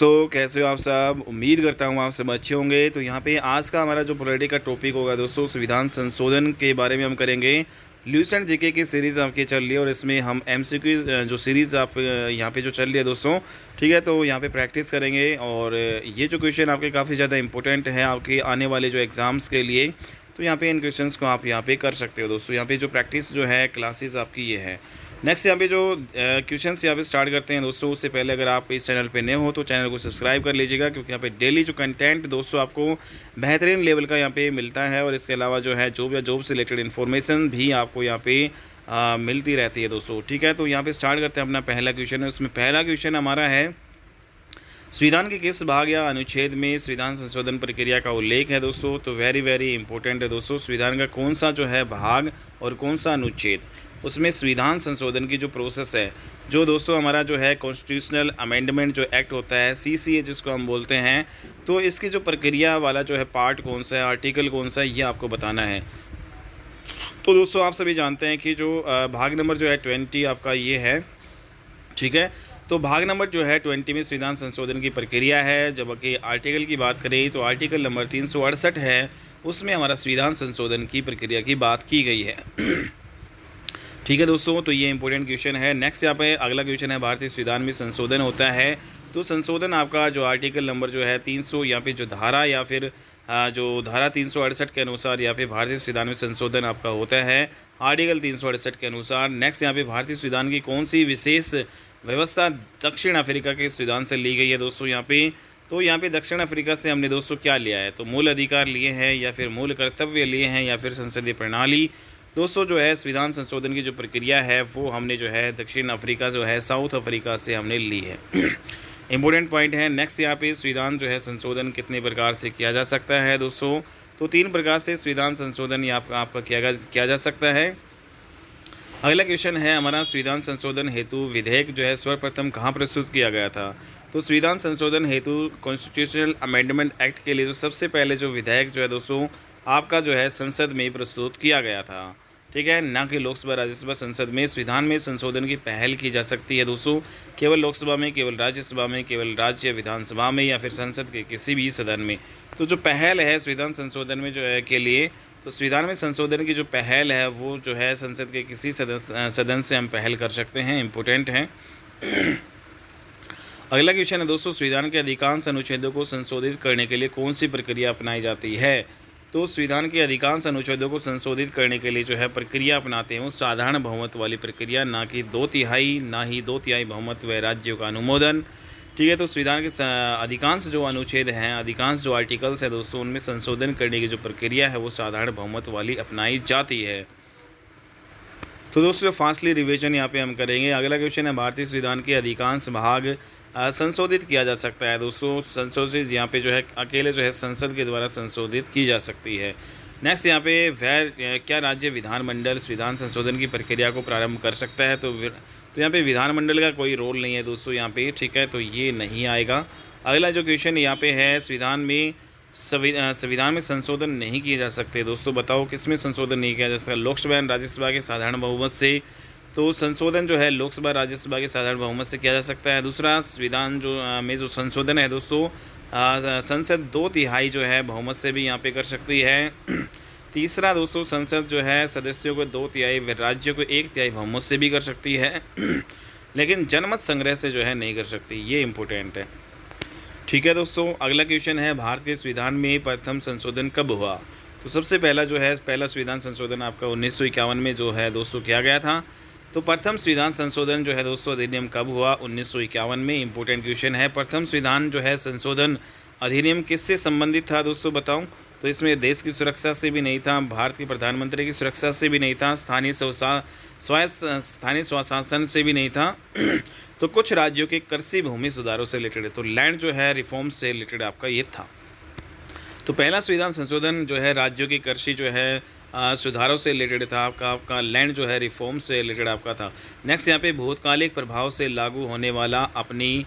कैसे हो आप सब। उम्मीद करता हूँ आप सब अच्छे होंगे। तो यहाँ पे आज का हमारा जो पॉलिटी का टॉपिक होगा दोस्तों, संविधान संशोधन के बारे में हम करेंगे। ल्यूसेंट जीके की सीरीज़ आपकी चल रही है और इसमें हम एमसीक्यू जो सीरीज़ आप यहाँ पे जो चल रही है दोस्तों, ठीक है, तो यहाँ पे प्रैक्टिस करेंगे। और ये जो क्वेश्चन आपके काफ़ी ज़्यादा इंपॉर्टेंट है आपके आने वाले जो एग्ज़ाम्स के लिए, तो यहाँ पे इन क्वेश्चंस को आप यहाँ पे कर सकते हो दोस्तों। यहाँ पे जो प्रैक्टिस जो है क्लासेस आपकी ये है। नेक्स्ट यहाँ पे जो क्वेश्चंस यहाँ पे स्टार्ट करते हैं दोस्तों, उससे पहले अगर आप इस चैनल पे नए हो तो चैनल को सब्सक्राइब कर लीजिएगा, क्योंकि यहाँ पे डेली जो कंटेंट दोस्तों आपको बेहतरीन लेवल का यहाँ पे मिलता है। और इसके अलावा जो है जॉब या जॉब से रिलेटेड इन्फॉर्मेशन भी आपको यहाँ पे मिलती रहती है दोस्तों, ठीक है। तो यहाँ पे स्टार्ट करते हैं अपना पहला क्वेश्चन है। उसमें पहला क्वेश्चन हमारा है, संविधान के किस भाग या अनुच्छेद में संविधान संशोधन प्रक्रिया का उल्लेख है दोस्तों। तो वेरी इंपॉर्टेंट है दोस्तों, संविधान का कौन सा जो है भाग और कौन सा अनुच्छेद, उसमें संविधान संशोधन की जो प्रोसेस है, जो दोस्तों हमारा जो है कॉन्स्टिट्यूशनल अमेंडमेंट जो एक्ट होता है, सीसीए जिसको हम बोलते हैं, तो इसकी जो प्रक्रिया वाला जो है पार्ट कौन सा है, आर्टिकल कौन सा है, ये आपको बताना है। तो दोस्तों आप सभी जानते हैं कि जो भाग नंबर जो है 20 आपका ये है, ठीक है। तो भाग नंबर जो है 20 में संविधान संशोधन की प्रक्रिया है। जबकि आर्टिकल की बात करें तो आर्टिकल नंबर 368 है, उसमें हमारा संविधान संशोधन की प्रक्रिया की बात की गई है। ठीक है दोस्तों, तो ये इंपॉर्टेंट क्वेश्चन है। नेक्स्ट यहाँ पे अगला क्वेश्चन है, भारतीय संविधान में संशोधन होता है तो संशोधन आपका जो आर्टिकल नंबर जो है 300 यहाँ पे जो धारा या फिर जो धारा 368 के अनुसार यहाँ पे भारतीय संविधान में संशोधन आपका होता है आर्टिकल 368 के अनुसार। नेक्स्ट यहाँ पे भारतीय संविधान की कौन सी विशेष व्यवस्था दक्षिण अफ्रीका के संविधान से ली गई है दोस्तों यहाँ पे। तो यहाँ पे दक्षिण अफ्रीका से हमने दोस्तों क्या लिया है, तो मूल अधिकार लिए हैं या फिर मूल कर्तव्य लिए हैं या फिर संसदीय प्रणाली। दोस्तों जो है संविधान संशोधन की जो प्रक्रिया है वो हमने जो है दक्षिण अफ्रीका जो है साउथ अफ्रीका से हमने ली है। इंपॉर्टेंट पॉइंट है। नेक्स्ट यहाँ पे संविधान जो है संशोधन कितने प्रकार से किया जा सकता है दोस्तों, तो 3 प्रकार से संविधान संशोधन आपका किया जा सकता है। अगला क्वेश्चन है हमारा, संविधान संशोधन हेतु विधेयक जो है सर्वप्रथम कहाँ प्रस्तुत किया गया था। तो संविधान संशोधन हेतु कॉन्स्टिट्यूशनल अमेंडमेंट एक्ट के लिए जो सबसे पहले जो विधेयक जो है दोस्तों आपका जो है संसद में प्रस्तुत किया गया था, ठीक है, ना कि लोकसभा राज्यसभा संसद में। संविधान में संशोधन की पहल की जा सकती है दोस्तों केवल लोकसभा में, केवल राज्यसभा में, केवल राज्य विधानसभा में या फिर संसद के किसी भी सदन में। तो जो पहल है संविधान संशोधन में जो है के लिए, तो संविधान में संशोधन की जो पहल है वो जो है संसद के किसी सदन से हम पहल कर सकते हैं। इम्पोर्टेंट है। अगला क्वेश्चन है दोस्तों, संविधान के अधिकांश अनुच्छेदों को संशोधित करने के लिए कौन सी प्रक्रिया अपनाई जाती है। तो संविधान के अधिकांश अनुच्छेदों को संशोधित करने के लिए जो है प्रक्रिया अपनाते हैं वो साधारण बहुमत वाली प्रक्रिया, ना कि 2/3, ना ही 2/3 बहुमत व राज्यों का अनुमोदन, ठीक है। तो संविधान के अधिकांश जो अनुच्छेद हैं, अधिकांश जो आर्टिकल्स हैं दोस्तों, उनमें संशोधन करने की जो प्रक्रिया है वो साधारण बहुमत वाली अपनाई जाती है। तो दोस्तों फास्टली रिवीजन यहाँ पे हम करेंगे। अगला क्वेश्चन है, भारतीय संविधान के अधिकांश भाग संशोधित किया जा सकता है दोस्तों। संशोधित यहाँ पे जो है अकेले जो है संसद के द्वारा संशोधित की जा सकती है। नेक्स्ट यहाँ पे क्या राज्य विधानमंडल संविधान संशोधन की प्रक्रिया को प्रारंभ कर सकता है। तो यहाँ पे विधानमंडल का कोई रोल नहीं है दोस्तों यहाँ पे, ठीक है, तो ये नहीं आएगा। अगला जो क्वेश्चन यहाँ पे है, संविधान में संशोधन नहीं किए जा सकते दोस्तों, बताओ किसमें संशोधन नहीं किया जा सकता। लोकसभा एवं राज्यसभा के साधारण बहुमत से, तो संशोधन जो है लोकसभा राज्यसभा के साधारण बहुमत से किया जा सकता है। दूसरा, संविधान में जो संशोधन है दोस्तों संसद 2/3 जो है बहुमत से भी यहाँ पे कर सकती है। तीसरा दोस्तों, संसद जो है सदस्यों को 2/3 व राज्यों को 1/3 बहुमत से भी कर सकती है, लेकिन जनमत संग्रह से जो है नहीं कर सकती। ये इंपॉर्टेंट है, ठीक है दोस्तों। अगला क्वेश्चन है, भारत के संविधान में प्रथम संशोधन कब हुआ। तो सबसे पहला जो है पहला संविधान संशोधन आपका 1951 में जो है दोस्तों किया गया था। तो प्रथम संविधान संशोधन जो है दोस्तों अधिनियम कब हुआ, 1951 में। इंपॉर्टेंट क्वेश्चन है। प्रथम संविधान जो है संशोधन अधिनियम किससे संबंधित था दोस्तों, बताऊं। तो इसमें देश की सुरक्षा से भी नहीं था, भारत के प्रधानमंत्री की सुरक्षा से भी नहीं था, स्थानीय स्वशासन से भी नहीं था। तो कुछ राज्यों के कृषि भूमि सुधारों से रिलेटेड, तो लैंड जो है रिफॉर्म से रिलेटेड आपका ये था। तो पहला संविधान संशोधन जो है राज्यों की कृषि जो है सुधारों से रिलेटेड था आपका लैंड जो है रिफॉर्म से रिलेटेड आपका था। नेक्स्ट यहाँ पे भूतकालिक प्रभाव से लागू होने वाला अपनी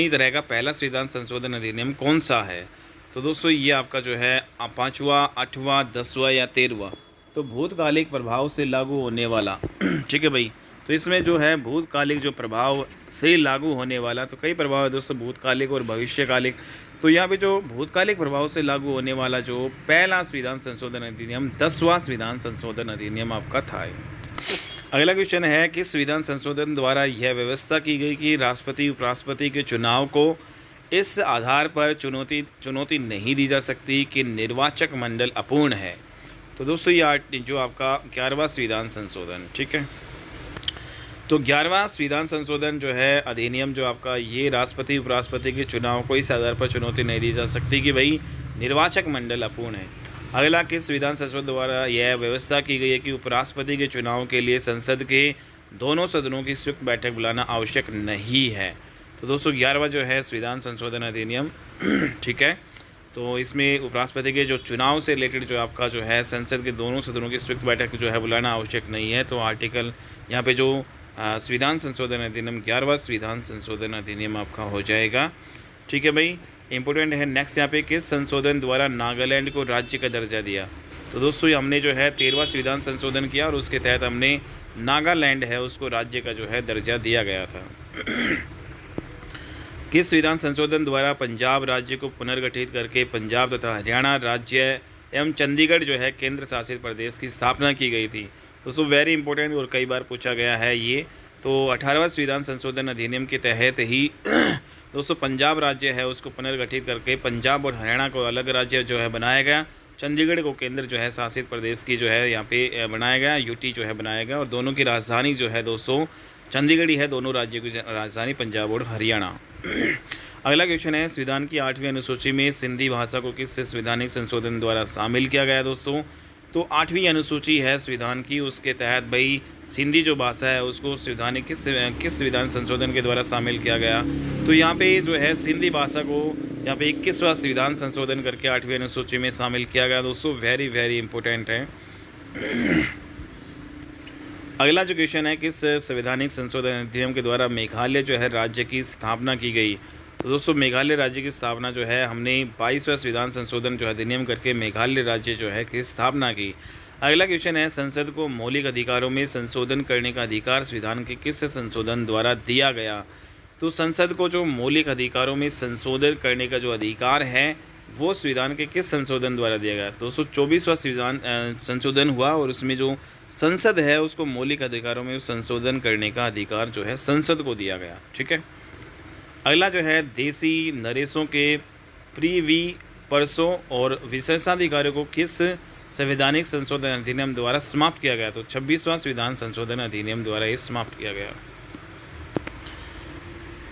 तरह का पहला संविधान संशोधन अधिनियम कौन सा है। तो दोस्तों ये आपका जो है 5वां, 8वां, 10वां या 13वां। तो भूतकालिक प्रभाव से लागू होने वाला ठीक है भाई, तो इसमें जो है भूतकालिक जो प्रभाव से लागू होने वाला, तो कई प्रभाव है दोस्तों, भूतकालिक और भविष्यकालिक। तो यहाँ पे जो भूतकालिक प्रभाव से लागू होने वाला जो पहला संविधान संशोधन अधिनियम 10वां संविधान संशोधन अधिनियम आपका था। अगला क्वेश्चन है, किस संविधान संशोधन द्वारा यह व्यवस्था की गई कि राष्ट्रपति उपराष्ट्रपति के चुनाव को इस आधार पर चुनौती नहीं दी जा सकती कि निर्वाचक मंडल अपूर्ण है। तो दोस्तों ये जो आपका 11वां संविधान संशोधन, ठीक है। तो 11वां संविधान संशोधन जो है अधिनियम जो आपका, ये राष्ट्रपति उपराष्ट्रपति के चुनाव को इस आधार पर चुनौती नहीं दी जा सकती कि भाई निर्वाचक मंडल अपूर्ण है। अगला, किस संविधान संशोधन द्वारा यह व्यवस्था की गई है कि उपराष्ट्रपति के चुनाव के लिए संसद के दोनों सदनों की संयुक्त बैठक बुलाना आवश्यक नहीं है। तो दोस्तों 11वां जो है संविधान संशोधन अधिनियम, ठीक है। तो इसमें उपराष्ट्रपति के जो चुनाव से रिलेटेड जो आपका जो है संसद के दोनों सदनों की संयुक्त बैठक जो है बुलाना आवश्यक नहीं है। तो आर्टिकल यहाँ पे जो संविधान संशोधन अधिनियम 11वां संविधान संशोधन अधिनियम आपका हो जाएगा, ठीक है भाई। इंपॉर्टेंट है। नेक्स्ट यहाँ पे, किस संशोधन द्वारा नागालैंड को राज्य का दर्जा दिया। तो दोस्तों हमने जो है 13वां संविधान संशोधन किया और उसके तहत हमने नागालैंड है उसको राज्य का जो है दर्जा दिया गया था। किस संविधान संशोधन द्वारा पंजाब राज्य को पुनर्गठित करके पंजाब तथा हरियाणा राज्य एवं चंडीगढ़ जो है केंद्र शासित प्रदेश की स्थापना की गई थी। दोस्तों वेरी इंपॉर्टेंट और कई बार पूछा गया है ये। तो 18वां संविधान संशोधन अधिनियम के तहत ही दोस्तों पंजाब राज्य है उसको पुनर्गठित करके पंजाब और हरियाणा को अलग राज्य जो है बनाया गया, चंडीगढ़ को केंद्र जो है शासित प्रदेश की जो है यहाँ पे बनाया गया, यूटी जो है बनाया गया, और दोनों की राजधानी जो है दोस्तों चंडीगढ़ ही है, दोनों राज्यों की राजधानी पंजाब और हरियाणा। अगला क्वेश्चन है, संविधान की 8वीं अनुसूची में सिंधी भाषा को किस संवैधानिक संशोधन द्वारा शामिल किया गया दोस्तों। तो 8वीं अनुसूची है संविधान की, उसके तहत भाई सिंधी जो भाषा है उसको संवैधानिक किस संविधान संशोधन के द्वारा शामिल किया गया। तो यहाँ पे जो है सिंधी भाषा को यहाँ पे 21वां संविधान संशोधन करके 8वीं अनुसूची में शामिल किया गया दोस्तों, वेरी वेरी इंपॉर्टेंट है। अगला जो क्वेश्चन है, किस संवैधानिक संशोधन अधिनियम के द्वारा मेघालय जो है राज्य की स्थापना की गई। तो दोस्तों मेघालय राज्य की स्थापना जो है हमने 22वां संविधान संशोधन जो अधिनियम करके मेघालय राज्य जो है की स्थापना की। अगला क्वेश्चन है, संसद को मौलिक अधिकारों में संशोधन करने का अधिकार संविधान के किस संशोधन द्वारा दिया गया। तो संसद को जो मौलिक अधिकारों में संशोधन करने का जो अधिकार है वो संविधान के किस संशोधन द्वारा दिया गया। दोस्तों 24वां संविधान संशोधन हुआ और उसमें जो संसद है उसको मौलिक अधिकारों में संशोधन करने का अधिकार जो है संसद को दिया गया, ठीक है। अगला जो है, देसी नरेशों के प्रीवी परसों और विशेषाधिकारियों को किस संवैधानिक संशोधन अधिनियम द्वारा समाप्त किया गया। तो 26वां संविधान संशोधन अधिनियम द्वारा ये समाप्त किया गया।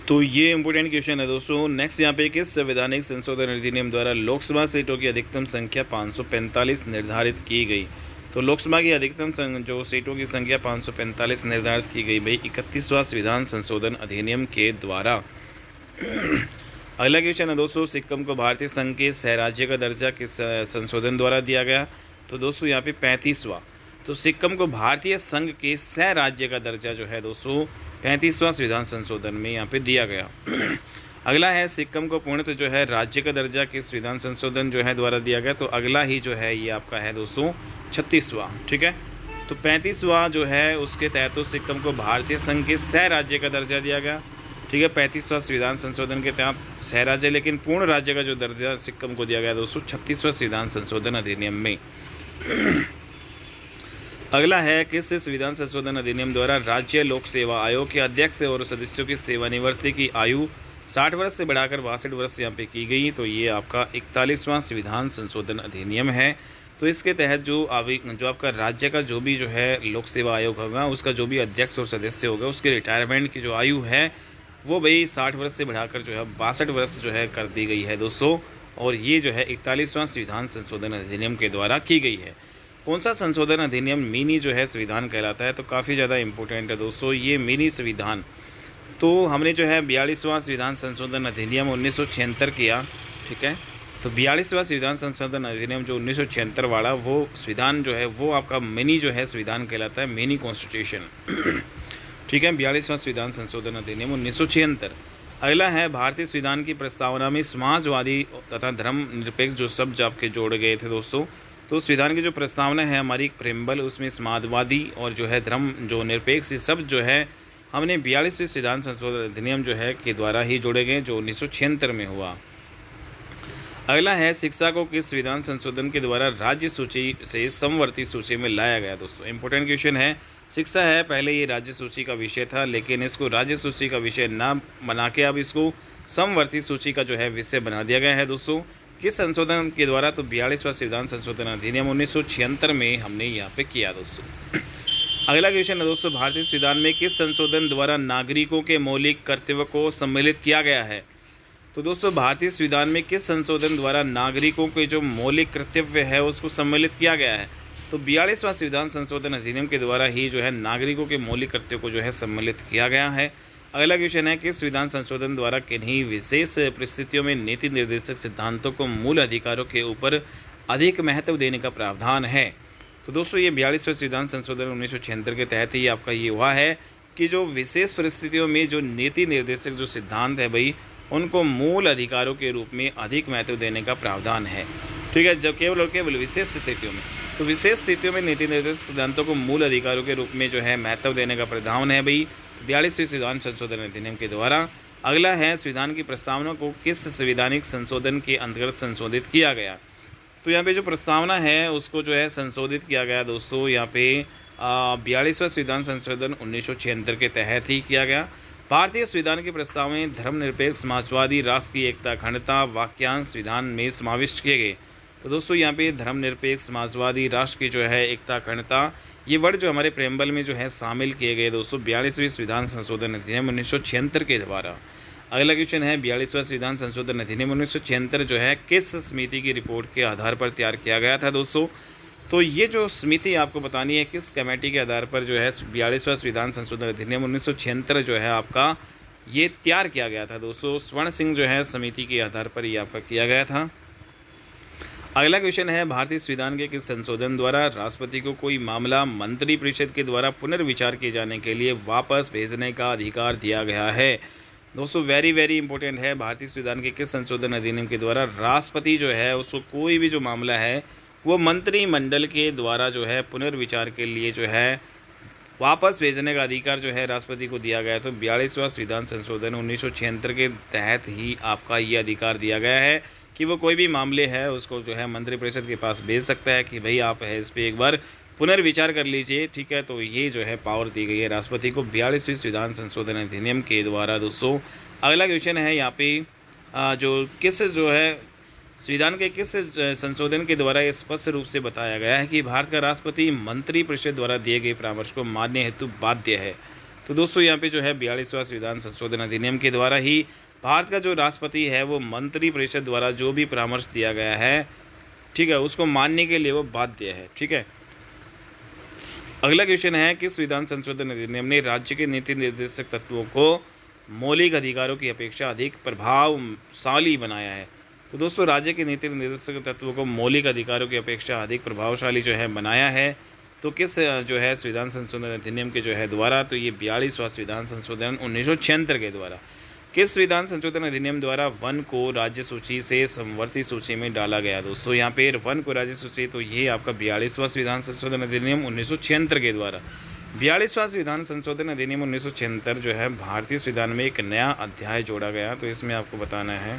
तो ये इंपॉर्टेंट क्वेश्चन है दोस्तों। नेक्स्ट यहाँ पे, किस संवैधानिक संशोधन अधिनियम द्वारा लोकसभा सीटों की अधिकतम संख्या 545 निर्धारित की गई। तो लोकसभा की अधिकतम जो सीटों की संख्या 545 निर्धारित की गई भाई 31वां संविधान संशोधन अधिनियम के द्वारा। अगला क्वेश्चन है दोस्तों, सिक्किम को भारतीय संघ के सह राज्य का दर्जा किस संशोधन द्वारा दिया गया। तो दोस्तों यहाँ पे 35वां, तो सिक्किम को भारतीय संघ के सह राज्य का दर्जा जो है दोस्तों 35वां संविधान संशोधन में यहाँ पे दिया गया। अगला है, सिक्किम को पूर्णतः जो है राज्य का दर्जा किस संविधान संशोधन जो है द्वारा दिया गया। तो अगला ही जो है ये आपका है दोस्तों 36वां, ठीक है। तो 35वां जो है उसके तहत तो सिक्किम को भारतीय संघ के सह राज्य का दर्जा दिया गया, ठीक है। 35वां संविधान संशोधन के तहत सह राज्य लेकिन पूर्ण राज्य का जो दर्जा सिक्किम को दिया गया दोस्तों 36वां संविधान संशोधन अधिनियम में। अगला है, किस संविधान संशोधन अधिनियम द्वारा राज्य लोक सेवा आयोग के अध्यक्ष और सदस्यों की सेवानिवृत्ति की आयु 60 वर्ष से बढ़ाकर 62 वर्ष यहाँ पे की गई। तो ये आपका 41वां संविधान संशोधन अधिनियम है। तो इसके तहत जो आपका राज्य का जो भी जो है लोक सेवा आयोग होगा उसका जो भी अध्यक्ष और सदस्य होगा उसके रिटायरमेंट की जो आयु है वो भाई 60 वर्ष से बढ़ाकर जो है 62 वर्ष जो है कर दी गई है दोस्तों। और ये जो है 41वां संविधान संशोधन अधिनियम के द्वारा की गई है। कौन सा संशोधन अधिनियम मिनी जो है संविधान कहलाता है। तो काफ़ी ज़्यादा इंपॉर्टेंट है दोस्तों ये मिनी संविधान। तो हमने जो है 42वां संविधान संशोधन अधिनियम 1976 किया, ठीक है। तो 42वां संविधान संशोधन अधिनियम जो 1976 वाला वो संविधान जो है वो आपका मिनी जो है संविधान कहलाता है, मिनी कॉन्स्टिट्यूशन, ठीक है। 42वां संविधान संशोधन अधिनियम 1976। अगला है, भारतीय संविधान की प्रस्तावना में समाजवादी तथा धर्मनिरपेक्ष जो शब्द आपके जोड़े गए थे दोस्तों तो संविधान की जो प्रस्तावना है हमारी प्रेम्बल, उसमें समाजवादी और जो है धर्म जो निरपेक्ष, ये सब जो है हमने 42वें संविधान संशोधन अधिनियम जो है के द्वारा ही जोड़े गए, जो 1976 में हुआ। अगला है शिक्षा को किस संविधान संशोधन के द्वारा राज्य सूची से समवर्ती सूची में लाया गया। दोस्तों इंपॉर्टेंट क्वेश्चन है। शिक्षा है, पहले ये राज्य सूची का विषय था, लेकिन इसको राज्य सूची का विषय ना बना के अब इसको समवर्ती सूची का जो है विषय बना दिया गया है। दोस्तों किस संशोधन के द्वारा, तो 42वां संविधान संशोधन अधिनियम 1976 में हमने यहाँ पे किया। दोस्तों अगला क्वेश्चन है दोस्तों, भारतीय संविधान में किस संशोधन द्वारा नागरिकों के मौलिक कर्तव्य को सम्मिलित किया गया है। तो दोस्तों भारतीय संविधान में किस संशोधन द्वारा नागरिकों के जो मौलिक कर्तव्य है उसको सम्मिलित किया गया है। तो 42वां संविधान संशोधन अधिनियम के द्वारा ही जो है नागरिकों के मौलिक कर्तव्य को जो है सम्मिलित किया गया है। अगला क्वेश्चन है, किस संविधान संशोधन द्वारा किन्हीं विशेष परिस्थितियों में नीति निर्देशक सिद्धांतों को मूल अधिकारों के ऊपर अधिक महत्व देने का प्रावधान है। तो दोस्तों ये 42वां संविधान संशोधन 1976 के तहत ही आपका ये हुआ है कि जो विशेष परिस्थितियों में जो नीति निर्देशक जो सिद्धांत है भाई, उनको मूल अधिकारों के रूप में अधिक महत्व देने का प्रावधान है। ठीक है, जब केवल और केवल विशेष स्थितियों में, तो विशेष स्थितियों में नीति निर्देशक सिद्धांतों को मूल अधिकारों के रूप में जो है महत्व देने का प्रावधान है भाई 42वें संविधान संशोधन अधिनियम के द्वारा। अगला है, संविधान की प्रस्तावना को किस संवैधानिक संशोधन के अंतर्गत संशोधित किया गया। तो यहाँ पे जो प्रस्तावना है उसको जो है संशोधित किया गया दोस्तों यहाँ पे 42वां संविधान संशोधन 1976 के तहत ही किया गया। भारतीय संविधान की प्रस्तावना धर्मनिरपेक्ष समाजवादी राष्ट्र की एकता अखंडता वाक्यांश संविधान में समाविष्ट किए गए। तो दोस्तों यहाँ पे धर्मनिरपेक्ष समाजवादी राष्ट्र की जो है एकता अखंडता, ये वर्ड जो हमारे प्रेम्बल में जो है शामिल किए गए दोस्तों 42वें संविधान संशोधन अधिनियम 1976 के द्वारा। अगला क्वेश्चन है, 42वां संविधान संशोधन अधिनियम 1976 जो है किस समिति की रिपोर्ट के आधार पर तैयार किया गया था। दोस्तों तो ये जो समिति आपको बतानी है किस कमेटी के आधार पर जो है 42वां संविधान संशोधन अधिनियम 1976 जो है आपका ये तैयार किया गया था। दोस्तों स्वर्ण सिंह जो है समिति के आधार पर ये आपका किया गया था। अगला क्वेश्चन है, भारतीय संविधान के किस संशोधन द्वारा राष्ट्रपति को कोई मामला मंत्री परिषद के द्वारा पुनर्विचार किए जाने के लिए वापस भेजने का अधिकार दिया गया है। दोस्तों वेरी इंपॉर्टेंट है, भारतीय संविधान के किस संशोधन अधिनियम के द्वारा राष्ट्रपति जो है उसको कोई भी जो मामला है वो मंत्रिमंडल के द्वारा जो है पुनर्विचार के लिए जो है वापस भेजने का अधिकार जो है राष्ट्रपति को दिया गया है। तो 42वां संविधान संशोधन 1976 के तहत ही आपका ये अधिकार दिया गया है कि वो कोई भी मामले है उसको जो है मंत्रिपरिषद के पास भेज सकता है कि भाई आप है इस पर एक बार पुनर्विचार कर लीजिए। ठीक है, तो ये जो है पावर दी गई है राष्ट्रपति को 42वें संविधान संशोधन अधिनियम के द्वारा। दोस्तों अगला क्वेश्चन है यहाँ पे जो किस जो है संविधान के किस संशोधन के द्वारा स्पष्ट रूप से बताया गया है कि भारत का राष्ट्रपति मंत्रिपरिषद द्वारा दिए गए परामर्श को मानने हेतु बाध्य है। तो दोस्तों यहाँ पे जो है 42वां संविधान संशोधन अधिनियम के द्वारा ही भारत का जो राष्ट्रपति है वो मंत्रिपरिषद द्वारा जो भी परामर्श दिया गया है, ठीक है, उसको मानने के लिए वो बाध्य है। ठीक है, अगला क्वेश्चन है, किस संविधान संशोधन अधिनियम ने राज्य के नीति निर्देशक तत्वों को मौलिक अधिकारों की अपेक्षा अधिक प्रभावशाली बनाया है। तो दोस्तों राज्य के नीति निर्देशक तत्वों को मौलिक अधिकारों की अपेक्षा अधिक प्रभावशाली जो है बनाया है। तो किस जो है संविधान संशोधन अधिनियम के जो है द्वारा, तो ये 42वां संविधान संशोधन 1976 के द्वारा। किस संविधान संशोधन अधिनियम द्वारा वन को राज्य सूची से समवर्ती सूची में डाला गया। दोस्तों यहाँ पे वन को राज्य सूची, तो ये आपका 42वां संविधान संशोधन अधिनियम 1976 के द्वारा। 42वां संविधान संशोधन अधिनियम 1976 जो है भारतीय संविधान में एक नया अध्याय जोड़ा गया, तो इसमें आपको बताना है।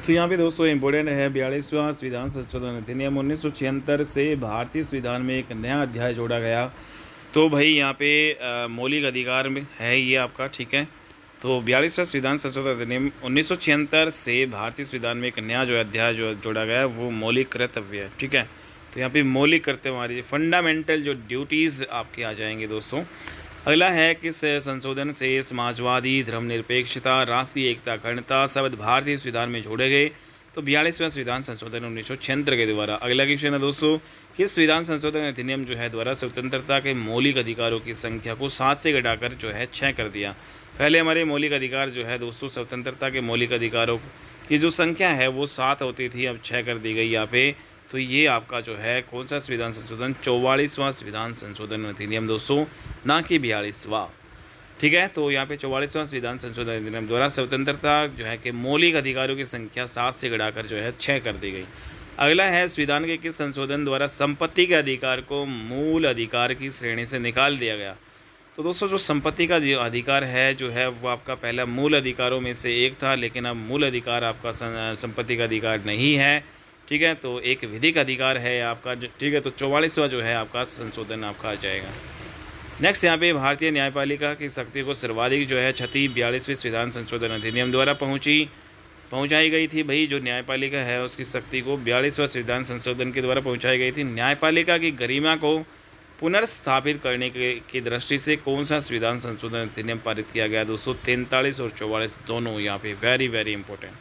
तो यहाँ पे दोस्तों इम्पोर्टेंट है, 42वां संविधान संशोधन अधिनियम 1976 से भारतीय संविधान में एक नया अध्याय जोड़ा गया। तो भाई यहाँ पे मौलिक अधिकार में है ये आपका, ठीक है। तो 42वां संविधान संशोधन अधिनियम 1976 से भारतीय संविधान में एक नया जो अध्याय जो जोड़ा गया है वो मौलिक कर्तव्य है। ठीक है, तो यहाँ पे मौलिक कर्तव्य हमारी फंडामेंटल जो ड्यूटीज़ आपके आ जाएंगे दोस्तों। अगला है, किस संशोधन से समाजवादी धर्मनिरपेक्षता राष्ट्रीय एकता अखंडता शब्द भारतीय संविधान में जोड़े गए। तो 42वां संविधान संशोधन 1976 के द्वारा। अगला क्वेश्चन है दोस्तों, किस संविधान संशोधन अधिनियम जो है द्वारा स्वतंत्रता के मौलिक अधिकारों की संख्या को 7 से घटाकर जो है 6 कर दिया। पहले हमारे मौलिक अधिकार जो है दोस्तों स्वतंत्रता के मौलिक अधिकारों की जो संख्या है वो 7 होती थी, अब 6 कर दी गई यहाँ पे। तो ये आपका जो है कौन सा संविधान संशोधन, 44वां संविधान संशोधन अधिनियम दोस्तों, ना कि 42वां। ठीक है, तो यहाँ पे 44वां संविधान संशोधन अधिनियम द्वारा स्वतंत्रता जो है कि मौलिक अधिकारों की संख्या 7 से घटाकर जो है 6 कर दी गई। अगला है संविधान के किस संशोधन द्वारा संपत्ति के अधिकार को मूल अधिकार की श्रेणी से निकाल दिया गया। तो दोस्तों जो संपत्ति का अधिकार है जो है वो आपका पहला मूल अधिकारों में से एक था, लेकिन अब मूल अधिकार आपका संपत्ति का अधिकार नहीं है, ठीक है। तो एक विधिक अधिकार है आपका, ठीक है। तो 44वां जो है आपका संशोधन आपका आ जाएगा। नेक्स्ट यहाँ पे भारतीय न्यायपालिका की शक्ति को सर्वाधिक जो है क्षति 42वें संविधान संशोधन अधिनियम द्वारा पहुँचाई गई थी। भाई जो न्यायपालिका है उसकी शक्ति को 42वां संविधान संशोधन के द्वारा पहुँचाई गई थी। न्यायपालिका की गरिमा को पुनर्स्थापित करने की दृष्टि से कौन सा संविधान संशोधन अधिनियम पारित किया गया। 243 और 44 दोनों यहाँ पे वेरी वेरी इंपॉर्टेंट,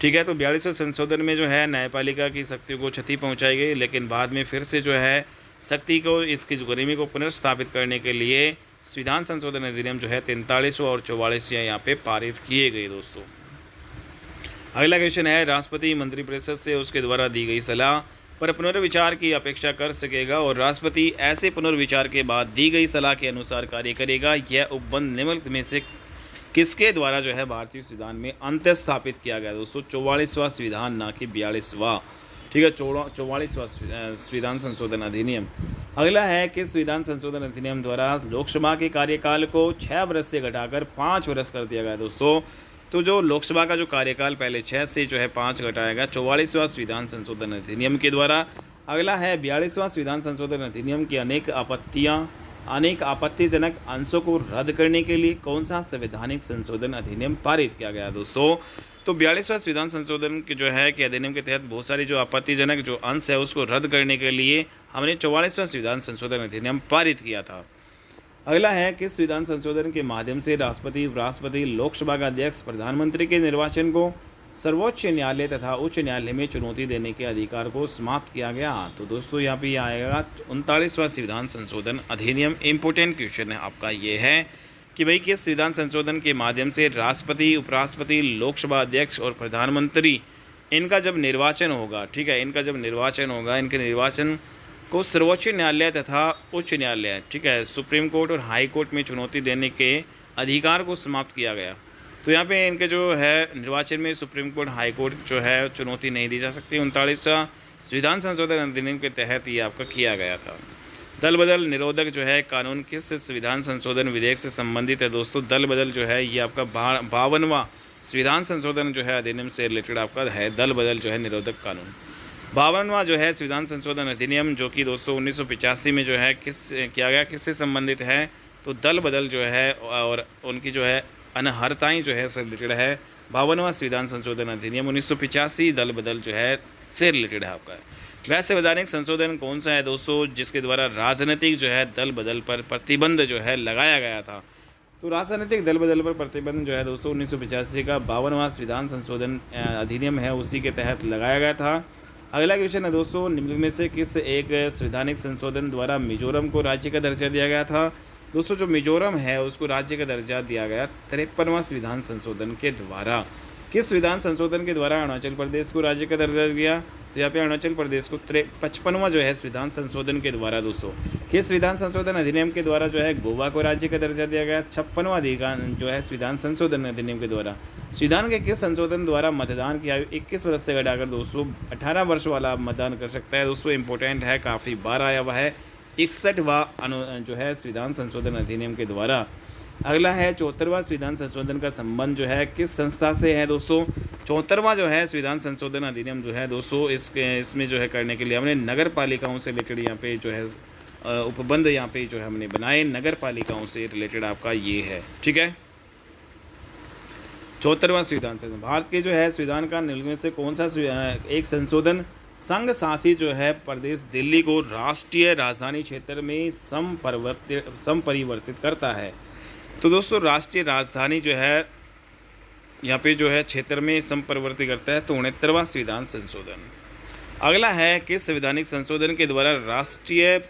ठीक है। तो 42वें संशोधन में जो है न्यायपालिका की शक्ति को क्षति पहुँचाई गई, लेकिन बाद में फिर से जो है शक्ति को इसकी गरिमा को पुनर्स्थापित करने के लिए संविधान संशोधन अधिनियम जो है 43वां और 44वां यहाँ पे पारित किए गए दोस्तों। अगला क्वेश्चन है राष्ट्रपति मंत्रिपरिषद से उसके द्वारा दी गई सलाह पर पुनर्विचार की अपेक्षा कर सकेगा और राष्ट्रपति ऐसे पुनर्विचार के बाद दी गई सलाह के अनुसार कार्य करेगा। यह उपबंध निम्नलिखित में से किसके द्वारा जो है भारतीय संविधान में अंत्य स्थापित किया गया दोस्तों। 44वां संविधान ना कि 42वां, ठीक है। 44वां संविधान संशोधन अधिनियम। अगला है कि संविधान संशोधन अधिनियम द्वारा लोकसभा के कार्यकाल को 6 वर्ष से घटाकर 5 वर्ष कर दिया गया दोस्तों। तो जो लोकसभा का जो कार्यकाल पहले 6 से जो है 5 घटाया गया 44वां संविधान संशोधन अधिनियम के द्वारा। अगला है 42वां संविधान संशोधन अधिनियम की अनेक आपत्तिजनक अंशों को रद्द करने के लिए कौन सा संवैधानिक संशोधन अधिनियम पारित किया गया दोस्तों। तो 42वां संविधान संशोधन के जो है कि अधिनियम के तहत बहुत सारी जो आपत्तिजनक जो अंश है उसको रद्द करने के लिए हमने 44वां संविधान संशोधन अधिनियम पारित किया था। अगला है कि संविधान संशोधन के माध्यम से राष्ट्रपति, उपराष्ट्रपति, लोकसभा का अध्यक्ष, प्रधानमंत्री के निर्वाचन को सर्वोच्च न्यायालय तथा उच्च न्यायालय में चुनौती देने के अधिकार को समाप्त किया गया। तो दोस्तों यहाँ पे आएगा 39वां संविधान संशोधन अधिनियम। इम्पोर्टेंट क्वेश्चन है आपका ये है कि भाई किस संविधान संशोधन के माध्यम से राष्ट्रपति, उपराष्ट्रपति, लोकसभा अध्यक्ष और प्रधानमंत्री इनका जब निर्वाचन होगा, ठीक है, इनका जब निर्वाचन होगा, इनके निर्वाचन को सर्वोच्च न्यायालय तथा उच्च न्यायालय, ठीक है, सुप्रीम कोर्ट और हाई कोर्ट में चुनौती देने के अधिकार को समाप्त किया गया। तो यहाँ पे इनके जो है निर्वाचन में सुप्रीम कोर्ट, हाई कोर्ट जो है चुनौती नहीं दी जा सकती। 39वां संविधान संशोधन अधिनियम के तहत ये आपका किया गया था। दल बदल निरोधक जो है कानून किस संविधान संशोधन विधेयक से संबंधित है दोस्तों। दल बदल जो है ये आपका 52वां संविधान संशोधन जो है अधिनियम से रिलेटेड आपका है दल बदल जो है निरोधक कानून। 52वां जो है संविधान संशोधन अधिनियम जो कि दोस्तों 1985 में जो है किया गया, किससे संबंधित है। तो दल बदल जो है और उनकी जो है अनहरताएँ जो है से रिलेटेड है। 52वां संविधान संशोधन अधिनियम 1985 दल बदल जो है से रिलेटेड है आपका। वह संवैधानिक संशोधन कौन सा है दोस्तों जिसके द्वारा राजनीतिक जो है दल बदल पर प्रतिबंध जो है लगाया गया था। तो राजनीतिक दल बदल पर प्रतिबंध जो है दोस्तों 1985 का 52वां संविधान संशोधन अधिनियम है उसी के तहत लगाया गया था। अगला क्वेश्चन है दोस्तों निम्न में से किस एक संवैधानिक संशोधन द्वारा मिजोरम को राज्य का दर्जा दिया गया था। दोस्तों जो मिजोरम है उसको राज्य का दर्जा दिया गया 53वां संविधान संशोधन के द्वारा। किस संविधान संशोधन के द्वारा अरुणाचल प्रदेश को राज्य का दर्जा दिया। तो यहाँ पे अरुणाचल प्रदेश को 55वां जो है संविधान संशोधन के द्वारा दोस्तों किस संविधान संशोधन अधिनियम के द्वारा जो है गोवा को राज्य का दर्जा दिया गया। 56वां अधिनियम जो है संविधान संशोधन अधिनियम के द्वारा। संविधान के किस संशोधन द्वारा मतदान की आयु 21 वर्ष से घटाकर दोस्तों 18 वर्ष वाला मतदान कर सकता है। दोस्तों इंपॉर्टेंट है, काफ़ी बार आया हुआ है। 61वां जो है संविधान संशोधन अधिनियम के द्वारा। अगला है 74वां संविधान संशोधन का संबंध जो है किस संस्था से है दोस्तों। 74वां जो है संविधान संशोधन अधिनियम जो है दोस्तों इसमें जो है करने के लिए हमने नगर पालिकाओं से रिलेटेड यहाँ पे जो है उपबंध यहाँ पे जो है हमने बनाए नगर पालिकाओं से रिलेटेड आपका ये है, ठीक है। 74वां संविधान संशोधन भारत के जो है संविधान का निम्न से कौन सा एक संशोधन संघ शासित जो है प्रदेश दिल्ली को राष्ट्रीय राजधानी क्षेत्र में संपरिवर्तित करता है। तो दोस्तों राष्ट्रीय राजधानी जो है यहाँ पे जो है क्षेत्र में संपरिवर्तित करता है। तो 69वां संविधान संशोधन। अगला है किस संवैधानिक संशोधन के द्वारा राष्ट्रीय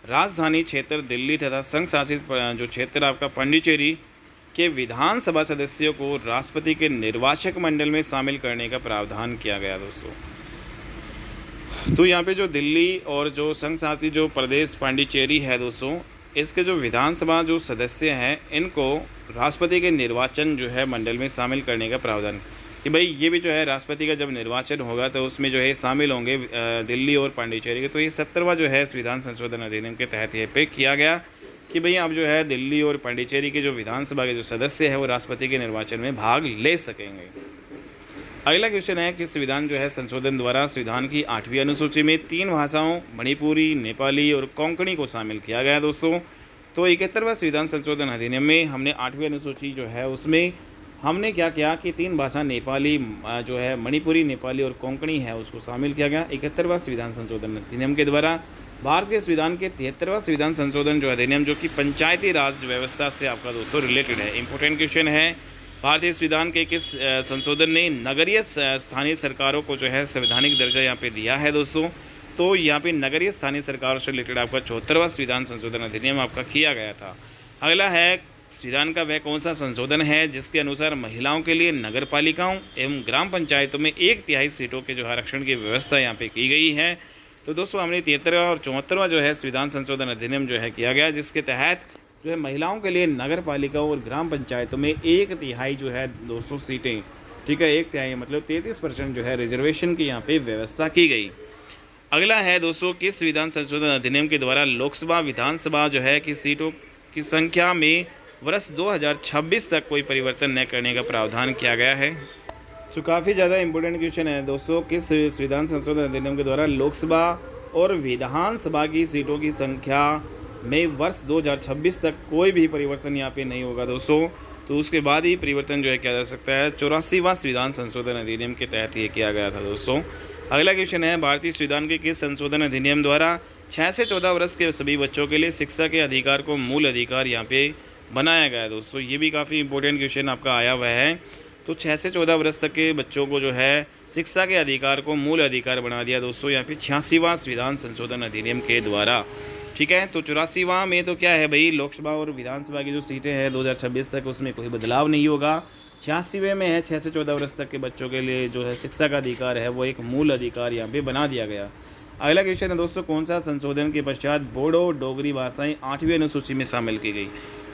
राजधानी क्षेत्र दिल्ली तथा संघ शासित जो क्षेत्र आपका पांडिचेरी के विधानसभा सदस्यों को राष्ट्रपति के निर्वाचक मंडल में शामिल करने का प्रावधान किया गया दोस्तों। तो यहाँ पे जो दिल्ली और जो संघ शासित जो प्रदेश पांडिचेरी है दोस्तों इसके जो विधानसभा जो सदस्य हैं इनको राष्ट्रपति के निर्वाचन जो है मंडल में शामिल करने का प्रावधान। कि भाई ये भी जो है राष्ट्रपति का जब निर्वाचन होगा तो उसमें जो है शामिल होंगे दिल्ली और पांडिचेरी के। तो ये 70वां जो है संविधान संशोधन अधिनियम के तहत ये पे किया गया कि भाई अब जो है दिल्ली और पांडिचेरी के जो विधानसभा के जो सदस्य है वो राष्ट्रपति के निर्वाचन में भाग ले सकेंगे। अगला क्वेश्चन है कि संविधान जो है संशोधन द्वारा संविधान की 8वीं अनुसूची में 3 भाषाओं मणिपुरी, नेपाली और कोंकणी को शामिल किया गया दोस्तों। तो 71वां संविधान संशोधन अधिनियम में हमने 8वीं अनुसूची जो है उसमें हमने क्या किया कि 3 भाषा नेपाली जो है मणिपुरी, नेपाली और कोंकणी है उसको शामिल किया गया 71वां संविधान संशोधन अधिनियम के द्वारा। भारतीय संविधान के 73वां संविधान संशोधन जो अधिनियम जो कि पंचायती राज व्यवस्था से आपका दोस्तों रिलेटेड है। इंपॉर्टेंट क्वेश्चन है, भारतीय संविधान के किस संशोधन ने नगरीय स्थानीय सरकारों को जो है संवैधानिक दर्जा यहाँ पे दिया है दोस्तों। तो यहाँ पे नगरीय स्थानीय सरकारों से रिलेटेड आपका 74वां संविधान संशोधन अधिनियम आपका किया गया था। अगला है संविधान का वह कौन सा संशोधन है जिसके अनुसार महिलाओं के लिए नगर पालिकाओं एवं ग्राम पंचायतों में 1/3 सीटों के जो आरक्षण की व्यवस्था यहाँ पे की गई है। तो दोस्तों हमने 73वां और 74वां जो है संविधान संशोधन अधिनियम जो है किया गया जिसके तहत जो है महिलाओं के लिए नगर पालिकाओं और ग्राम पंचायतों में 1/3 जो है 200 सीटें, ठीक है 1/3 मतलब 33% जो है रिजर्वेशन की यहाँ पे व्यवस्था की गई। अगला है दोस्तों किस संविधान संशोधन अधिनियम के द्वारा लोकसभा विधानसभा जो है कि सीटों की संख्या में वर्ष 2026 तक कोई परिवर्तन न करने का प्रावधान किया गया है। तो काफ़ी ज़्यादा इंपॉर्टेंट क्वेश्चन है दोस्तों, किस संविधान संशोधन अधिनियम के द्वारा लोकसभा और विधानसभा की सीटों की संख्या में वर्ष 2026 तक कोई भी परिवर्तन यहाँ पे नहीं होगा दोस्तों। तो उसके बाद ही परिवर्तन जो है किया जा सकता है। 84वां संविधान संशोधन अधिनियम के तहत ये किया गया था दोस्तों। अगला क्वेश्चन है, भारतीय संविधान के किस संशोधन अधिनियम द्वारा 6 से 14 वर्ष के सभी बच्चों के लिए शिक्षा के अधिकार को मूल अधिकार यहाँ पे बनाया गया है दोस्तों। ये भी काफ़ी इंपॉर्टेंट क्वेश्चन आपका आया हुआ है। तो 6 से 14 वर्ष तक के बच्चों को जो है शिक्षा के अधिकार को मूल अधिकार बना दिया दोस्तों यहाँ पे 86वां संविधान संशोधन अधिनियम के द्वारा, ठीक है। तो 84वां में तो क्या है भाई, लोकसभा और विधानसभा की जो सीटें हैं 2026 तक उसमें कोई बदलाव नहीं होगा। 86वें में है 6 से 14 वर्ष तक के बच्चों के लिए जो है शिक्षा का अधिकार है वो एक मूल अधिकार यहाँ पे बना दिया गया। अगला क्वेश्चन है दोस्तों, कौन सा संशोधन के पश्चात बोडो और डोगरी भाषाएं 8वीं अनुसूची में शामिल की गई।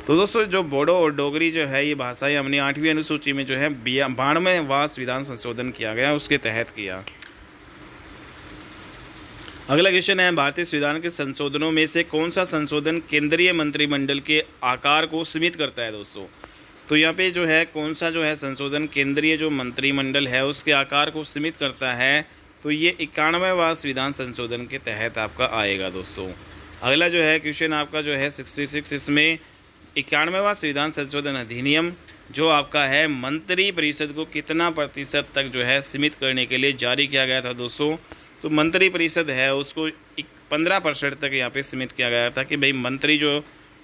तो दोस्तों जो बोडो और डोगरी जो है ये भाषाएं हमने 8वीं अनुसूची में जो है 92वां संविधान संशोधन किया गया उसके तहत किया। अगला क्वेश्चन है, भारतीय संविधान के संशोधनों में से कौन सा संशोधन केंद्रीय मंत्रिमंडल के आकार को सीमित करता है दोस्तों। तो यहाँ पे जो है कौन सा जो है संशोधन केंद्रीय जो मंत्रिमंडल है उसके आकार को सीमित करता है। तो ये 91वां संविधान संशोधन के तहत आपका आएगा दोस्तों। अगला जो है क्वेश्चन आपका जो है 66, इसमें 91वां संविधान संशोधन अधिनियम जो आपका है मंत्री परिषद को कितना प्रतिशत तक जो है सीमित करने के लिए जारी किया गया था दोस्तों। तो मंत्री परिषद है उसको 15% तक यहाँ पे सीमित किया गया था कि भाई मंत्री जो